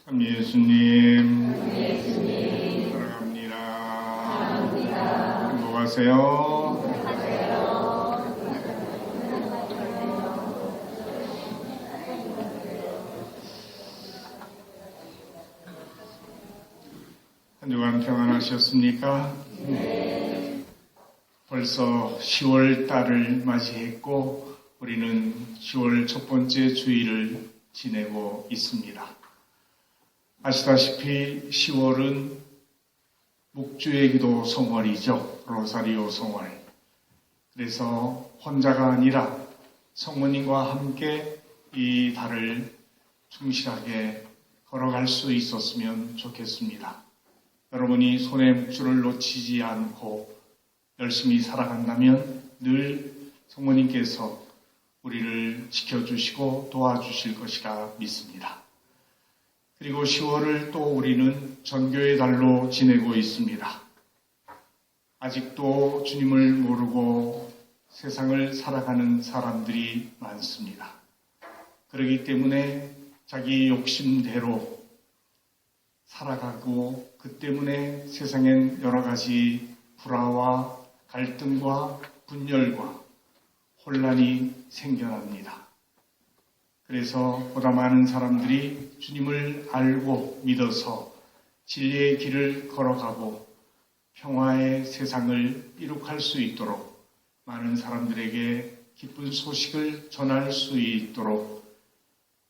참 예수님, 사랑합니다. 행복하세요. 한 주간 평안하셨습니까? 벌써 10월 달을 맞이했고 우리는 10월 첫 번째 주일을 지내고 있습니다. 아시다시피 10월은 묵주의 기도 성월이죠. 로사리오 성월. 그래서 혼자가 아니라 성모님과 함께 이 달을 충실하게 걸어갈 수 있었으면 좋겠습니다. 여러분이 손에 묵주를 놓치지 않고 열심히 살아간다면 늘 성모님께서 우리를 지켜주시고 도와주실 것이라 믿습니다. 그리고 10월을 또 우리는 전교의 달로 지내고 있습니다. 아직도 주님을 모르고 세상을 살아가는 사람들이 많습니다. 그렇기 때문에 자기 욕심대로 살아가고 그 때문에 세상엔 여러 가지 불화와 갈등과 분열과 혼란이 생겨납니다. 그래서 보다 많은 사람들이 주님을 알고 믿어서 진리의 길을 걸어가고 평화의 세상을 이룩할 수 있도록 많은 사람들에게 기쁜 소식을 전할 수 있도록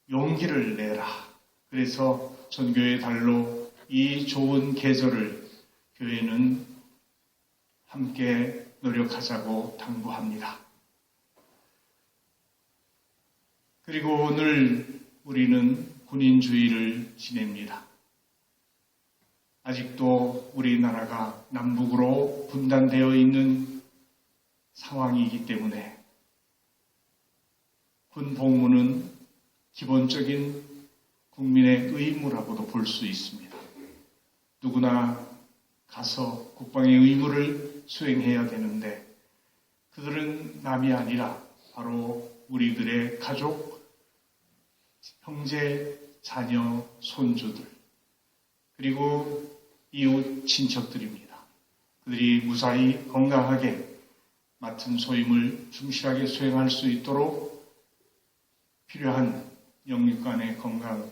용기를 내라. 그래서 전교의 달로 이 좋은 계절을 교회는 함께 노력하자고 당부합니다. 그리고 오늘 우리는 군인주의를 지냅니다. 아직도 우리나라가 남북으로 분단되어 있는 상황이기 때문에 군 복무는 기본적인 국민의 의무라고도 볼 수 있습니다. 누구나 가서 국방의 의무를 수행해야 되는데 그들은 남이 아니라 바로 우리들의 가족, 형제, 자녀, 손주들, 그리고 이웃 친척들입니다. 그들이 무사히 건강하게 맡은 소임을 충실하게 수행할 수 있도록 필요한 영육간의 건강,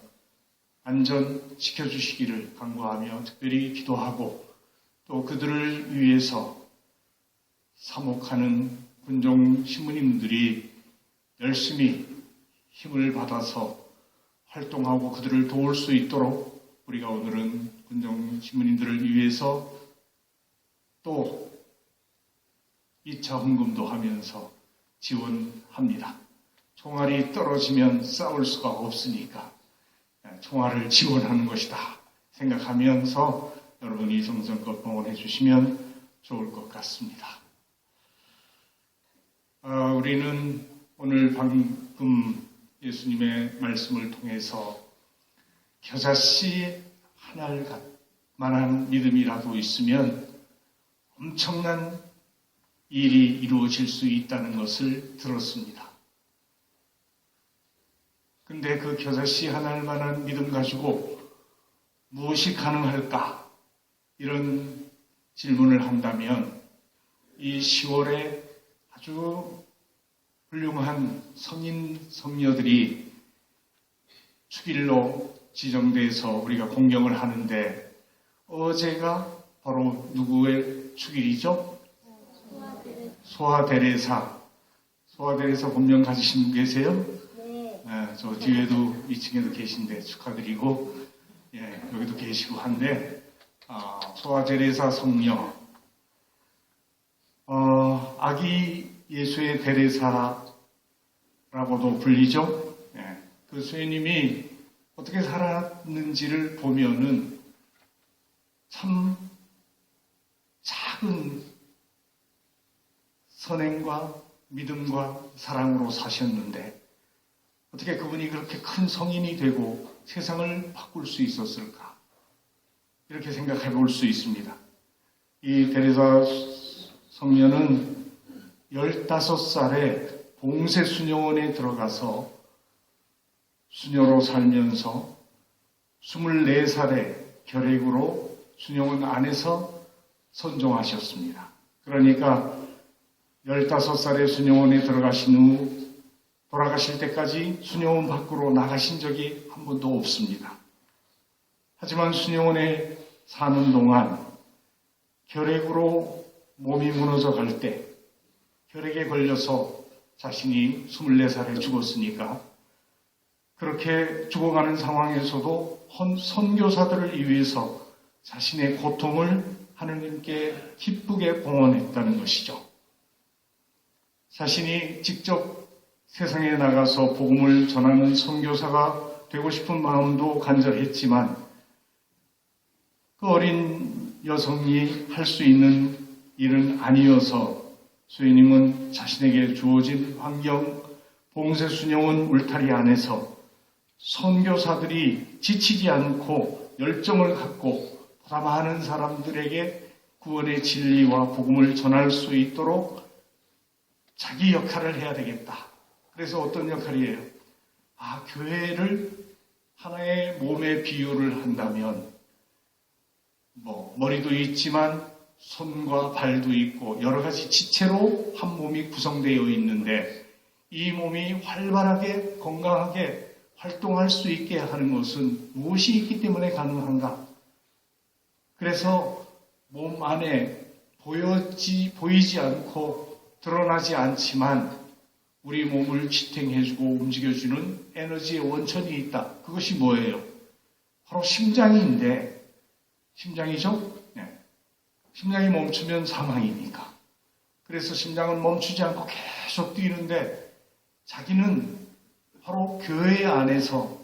안전 지켜주시기를 간구하며 특별히 기도하고 또 그들을 위해서 사목하는 군종 신부님들이 열심히 힘을 받아서 활동하고 그들을 도울 수 있도록 우리가 오늘은 군종 신부님들을 위해서 또 2차 헌금도 하면서 지원합니다. 총알이 떨어지면 싸울 수가 없으니까 총알을 지원하는 것이다 생각하면서 여러분이 정성껏 봉헌해 주시면 좋을 것 같습니다. 우리는 오늘 방금 예수님의 말씀을 통해서 겨자씨 하나만한 믿음이라도 있으면 엄청난 일이 이루어질 수 있다는 것을 들었습니다. 근데 그 겨자씨 하나만한 믿음 가지고 무엇이 가능할까? 이런 질문을 한다면 이 10월에 아주 훌륭한 성인, 성녀들이 축일로 지정돼서 우리가 공경을 하는데 어제가 바로 누구의 축일이죠? 소아데레사. 소아데레사 본명 가지신 분 계세요? 네, 저 뒤에도 2층에도 계신데 축하드리고 여기도 계시고 한데 소아데레사 성녀 아기 예수의 데레사라고도 불리죠. 그 수녀님이 어떻게 살았는지를 보면은 참 작은 선행과 믿음과 사랑으로 사셨는데 어떻게 그분이 그렇게 큰 성인이 되고 세상을 바꿀 수 있었을까? 이렇게 생각해 볼 수 있습니다. 이 데레사 성녀는 15살에 봉쇄수녀원에 들어가서 수녀로 살면서 24살의 결핵으로 순영원 안에서 선종하셨습니다. 그러니까 15살에 순영원에 들어가신 후 돌아가실 때까지 순영원 밖으로 나가신 적이 한 번도 없습니다. 하지만 순영원에 사는 동안 결핵으로 몸이 무너져 갈 때, 결핵에 걸려서 자신이 24살에 죽었으니까 그렇게 죽어가는 상황에서도 선교사들을 위해서 자신의 고통을 하느님께 기쁘게 봉헌했다는 것이죠. 자신이 직접 세상에 나가서 복음을 전하는 선교사가 되고 싶은 마음도 간절했지만 그 어린 여성이 할 수 있는 일은 아니어서 수혜님은 자신에게 주어진 환경, 봉쇄순영원 울타리 안에서 선교사들이 지치지 않고 열정을 갖고 보다 많은 사람들에게 구원의 진리와 복음을 전할 수 있도록 자기 역할을 해야 되겠다. 그래서 어떤 역할이에요? 교회를 하나의 몸에 비유를 한다면 머리도 있지만 손과 발도 있고 여러 가지 지체로 한 몸이 구성되어 있는데 이 몸이 활발하게 건강하게 활동할 수 있게 하는 것은 무엇이 있기 때문에 가능한가? 그래서 몸 안에 보이지 않고 드러나지 않지만 우리 몸을 지탱해주고 움직여주는 에너지의 원천이 있다. 그것이 뭐예요? 바로 심장인데, 심장이죠? 네. 심장이 멈추면 사망이니까. 그래서 심장은 멈추지 않고 계속 뛰는데 자기는 바로 교회 안에서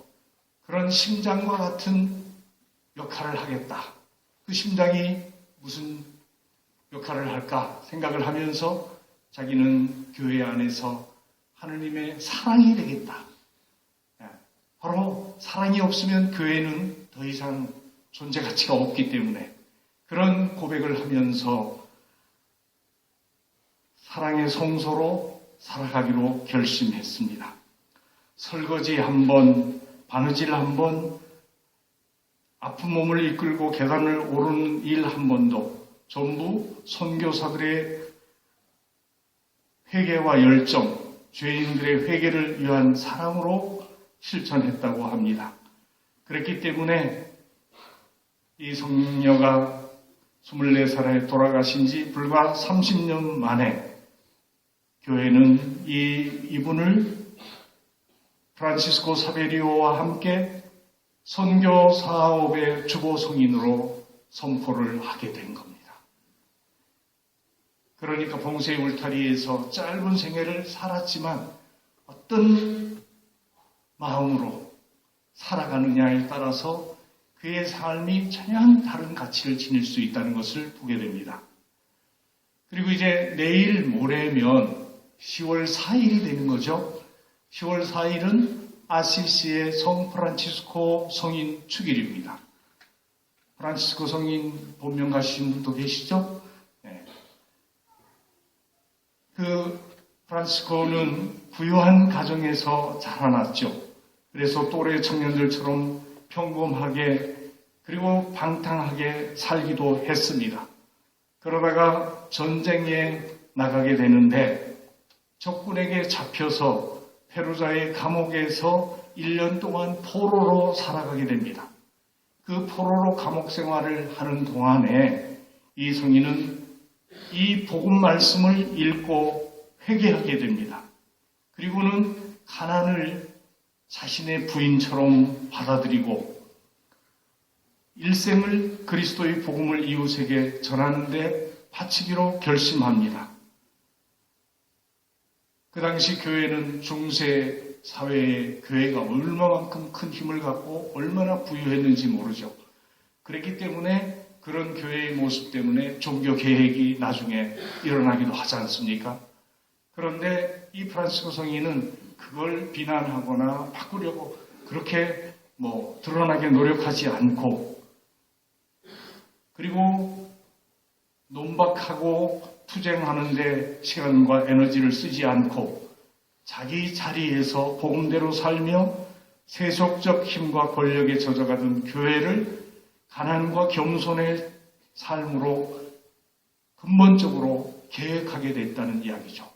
그런 심장과 같은 역할을 하겠다. 그 심장이 무슨 역할을 할까 생각을 하면서 자기는 교회 안에서 하느님의 사랑이 되겠다. 바로 사랑이 없으면 교회는 더 이상 존재 가치가 없기 때문에 그런 고백을 하면서 사랑의 성소로 살아가기로 결심했습니다. 설거지 한 번, 바느질 한 번, 아픈 몸을 이끌고 계단을 오르는 일 한 번도 전부 선교사들의 회개와 열정, 죄인들의 회개를 위한 사랑으로 실천했다고 합니다. 그렇기 때문에 이 성녀가 24살에 돌아가신 지 불과 30년 만에 교회는 이분을 프란치스코 사베리오와 함께 선교 사업의 주보 성인으로 선포를 하게 된 겁니다. 그러니까 봉쇄 울타리에서 짧은 생애를 살았지만 어떤 마음으로 살아가느냐에 따라서 그의 삶이 전혀 다른 가치를 지닐 수 있다는 것을 보게 됩니다. 그리고 이제 내일 모레면 10월 4일이 되는 거죠. 10월 4일은 아시시의 성 프란치스코 성인 축일입니다. 프란치스코 성인 본명 가신 분도 계시죠? 네. 그 프란치스코는 부유한 가정에서 자라났죠. 그래서 또래 청년들처럼 평범하게 그리고 방탕하게 살기도 했습니다. 그러다가 전쟁에 나가게 되는데 적군에게 잡혀서 페루자의 감옥에서 1년 동안 포로로 살아가게 됩니다. 그 포로로 감옥 생활을 하는 동안에 이 성인은 이 복음 말씀을 읽고 회개하게 됩니다. 그리고는 가난을 자신의 부인처럼 받아들이고 일생을 그리스도의 복음을 이웃에게 전하는데 바치기로 결심합니다. 그 당시 교회는 중세 사회의 교회가 얼마만큼 큰 힘을 갖고 얼마나 부유했는지 모르죠. 그렇기 때문에 그런 교회의 모습 때문에 종교 개혁이 나중에 일어나기도 하지 않습니까? 그런데 이 프란치스코 성인은 그걸 비난하거나 바꾸려고 그렇게 드러나게 노력하지 않고 그리고 논박하고 투쟁하는데 시간과 에너지를 쓰지 않고 자기 자리에서 복음대로 살며 세속적 힘과 권력에 젖어가던 교회를 가난과 겸손의 삶으로 근본적으로 계획하게 됐다는 이야기죠.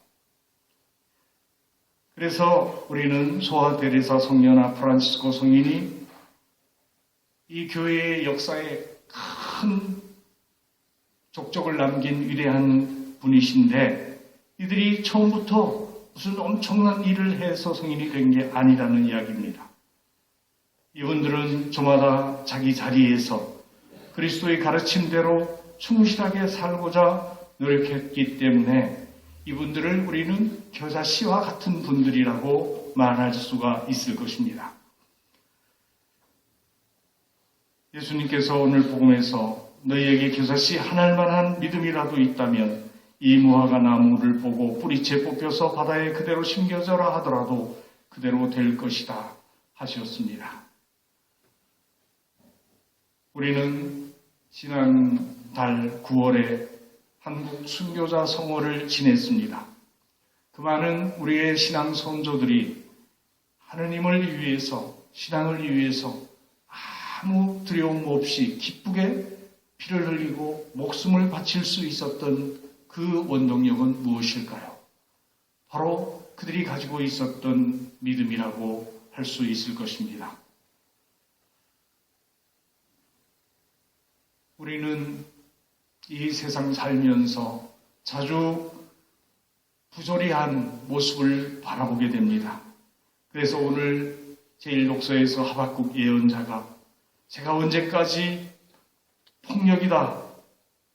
그래서 우리는 소아 데레사 성녀나 프란치스코 성인이 이 교회의 역사에 큰 족적을 남긴 위대한 분이신데, 이들이 처음부터 무슨 엄청난 일을 해서 성인이 된 게 아니라는 이야기입니다. 이분들은 저마다 자기 자리에서 그리스도의 가르침대로 충실하게 살고자 노력했기 때문에 이분들을 우리는 겨자씨와 같은 분들이라고 말할 수가 있을 것입니다. 예수님께서 오늘 복음에서 너희에게 겨자씨 한 알만한 믿음이라도 있다면 이 무화과 나무를 보고 뿌리채 뽑혀서 바다에 그대로 심겨져라 하더라도 그대로 될 것이다 하셨습니다. 우리는 지난달 9월에 한국 순교자 성호를 지냈습니다. 그 많은 우리의 신앙 선조들이 하느님을 위해서, 신앙을 위해서 아무 두려움 없이 기쁘게 피를 흘리고 목숨을 바칠 수 있었던 그 원동력은 무엇일까요? 바로 그들이 가지고 있었던 믿음이라고 할 수 있을 것입니다. 우리는 이 세상 살면서 자주 부조리한 모습을 바라보게 됩니다. 그래서 오늘 제1독서에서 하박국 예언자가 제가 언제까지 폭력이다,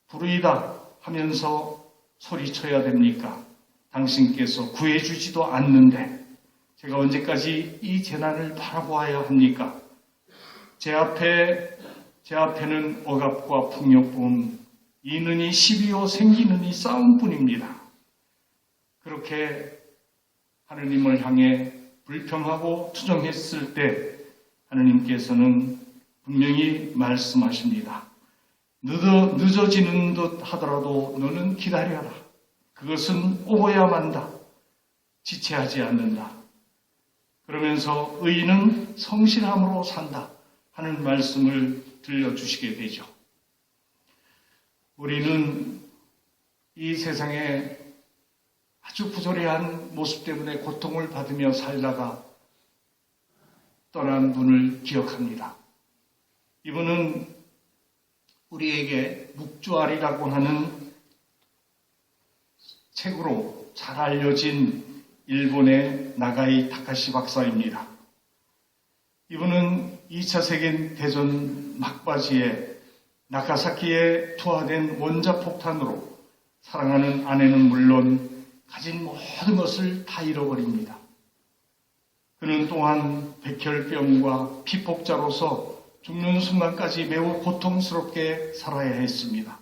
불의다 하면서 소리쳐야 됩니까? 당신께서 구해주지도 않는데 제가 언제까지 이 재난을 바라보아야 합니까? 제 앞에는 억압과 폭력뿐, 이는이 시비요 생기는이 싸움뿐입니다. 그렇게 하느님을 향해 불평하고 투정했을 때 하느님께서는 분명히 말씀하십니다. 늦어지는 듯 하더라도 너는 기다려라. 그것은 오고야 만다. 지체하지 않는다. 그러면서 의인은 성실함으로 산다 하는 말씀을 들려주시게 되죠. 우리는 이 세상에 아주 부조리한 모습 때문에 고통을 받으며 살다가 떠난 분을 기억합니다. 이분은 우리에게 묵주알이라고 하는 책으로 잘 알려진 일본의 나가이 타카시 박사입니다. 이분은 2차 세계대전 막바지에 나가사키에 투하된 원자폭탄으로 사랑하는 아내는 물론 가진 모든 것을 다 잃어버립니다. 그는 또한 백혈병과 피폭자로서 죽는 순간까지 매우 고통스럽게 살아야 했습니다.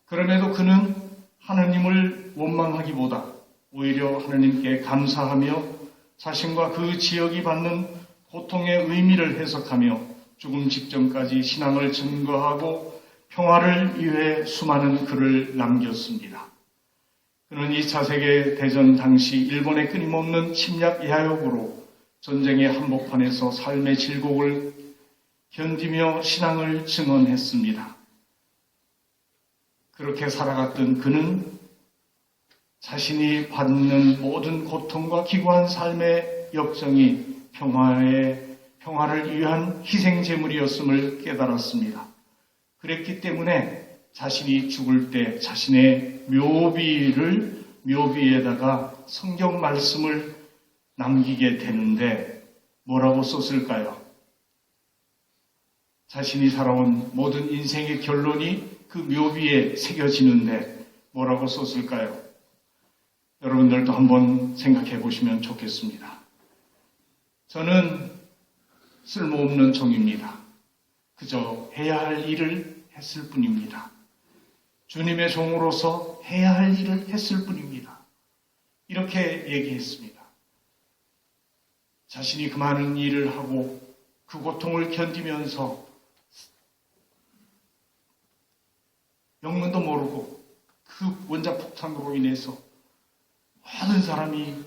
그럼에도 그는 하느님을 원망하기보다 오히려 하느님께 감사하며 자신과 그 지역이 받는 고통의 의미를 해석하며 죽음 직전까지 신앙을 증거하고 평화를 위해 수많은 글을 남겼습니다. 그는 2차 세계대전 당시 일본의 끊임없는 침략 야욕으로 전쟁의 한복판에서 삶의 질곡을 견디며 신앙을 증언했습니다. 그렇게 살아갔던 그는 자신이 받는 모든 고통과 기구한 삶의 역정이 평화를 위한 희생제물이었음을 깨달았습니다. 그랬기 때문에 자신이 죽을 때 자신의 묘비에다가 성경 말씀을 남기게 되는데 뭐라고 썼을까요? 자신이 살아온 모든 인생의 결론이 그 묘비에 새겨지는데 뭐라고 썼을까요? 여러분들도 한번 생각해 보시면 좋겠습니다. 저는 쓸모없는 종입니다. 그저 해야 할 일을 했을 뿐입니다. 주님의 종으로서 해야 할 일을 했을 뿐입니다. 이렇게 얘기했습니다. 자신이 그 많은 일을 하고 그 고통을 견디면서 영문도 모르고 그 원자폭탄으로 인해서 모든 사람이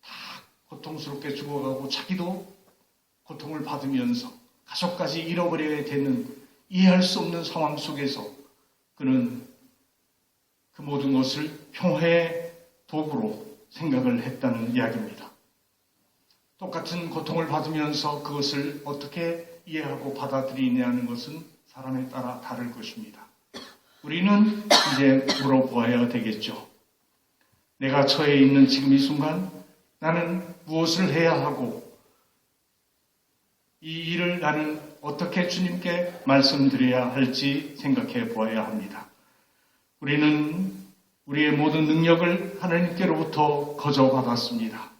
다 고통스럽게 죽어가고 자기도 고통을 받으면서 가족까지 잃어버려야 되는 이해할 수 없는 상황 속에서 그는 그 모든 것을 평화의 도구로 생각을 했다는 이야기입니다. 똑같은 고통을 받으면서 그것을 어떻게 이해하고 받아들이냐는 것은 사람에 따라 다를 것입니다. 우리는 이제 물어보아야 되겠죠. 내가 처해 있는 지금 이 순간 나는 무엇을 해야 하고 이 일을 나는 어떻게 주님께 말씀드려야 할지 생각해 보아야 합니다. 우리는 우리의 모든 능력을 하나님께로부터 거저받았습니다.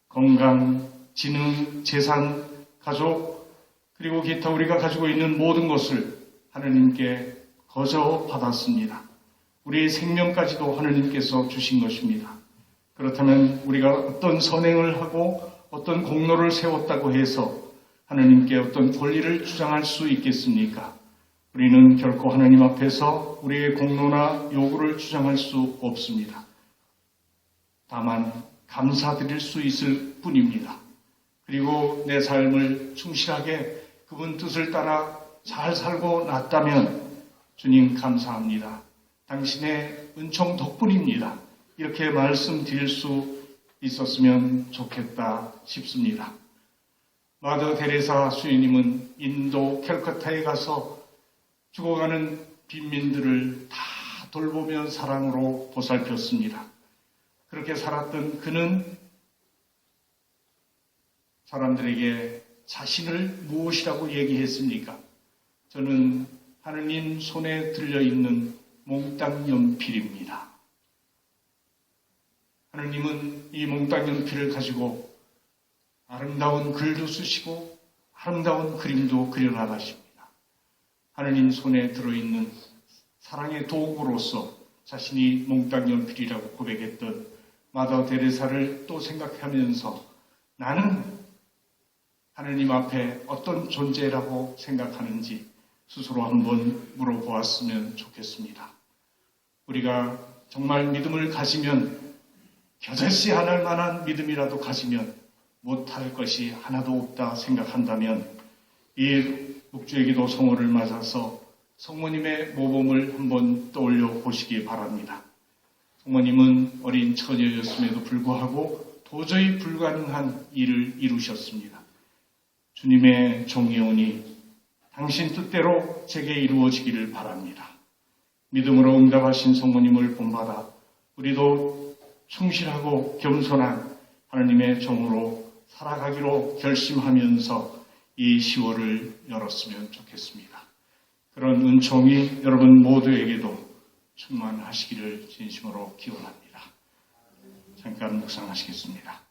건강, 지능, 재산, 가족, 그리고 기타 우리가 가지고 있는 모든 것을 하나님께 거저받았습니다. 우리의 생명까지도 하나님께서 주신 것입니다. 그렇다면 우리가 어떤 선행을 하고 어떤 공로를 세웠다고 해서 하나님께 어떤 권리를 주장할 수 있겠습니까? 우리는 결코 하나님 앞에서 우리의 공로나 요구를 주장할 수 없습니다. 다만 감사드릴 수 있을 뿐입니다. 그리고 내 삶을 충실하게 그분 뜻을 따라 잘 살고 났다면 주님 감사합니다. 당신의 은총 덕분입니다. 이렇게 말씀드릴 수 있었으면 좋겠다 싶습니다. 마더 데레사 수녀님은 인도 캘커타에 가서 죽어가는 빈민들을 다 돌보며 사랑으로 보살폈습니다. 그렇게 살았던 그는 사람들에게 자신을 무엇이라고 얘기했습니까? 저는 하느님 손에 들려있는 몽땅 연필입니다. 하느님은 이 몽땅 연필을 가지고 아름다운 글도 쓰시고 아름다운 그림도 그려나가십니다. 하느님 손에 들어있는 사랑의 도구로서 자신이 몽땅 연필이라고 고백했던 마더 데레사를 또 생각하면서 나는 하느님 앞에 어떤 존재라고 생각하는지 스스로 한번 물어보았으면 좋겠습니다. 우리가 정말 믿음을 가지면 겨자씨 하나할 만한 믿음이라도 가지면 못할 것이 하나도 없다 생각한다면 이 묵주의기도 성호를 맞아서 성모님의 모범을 한번 떠올려 보시기 바랍니다. 성모님은 어린 처녀였음에도 불구하고 도저히 불가능한 일을 이루셨습니다. 주님의 종이오니 당신 뜻대로 제게 이루어지기를 바랍니다. 믿음으로 응답하신 성모님을 본받아 우리도 충실하고 겸손한 하나님의 종으로 살아가기로 결심하면서 이 10월을 열었으면 좋겠습니다. 그런 은총이 여러분 모두에게도 충만하시기를 진심으로 기원합니다. 잠깐 묵상하시겠습니다.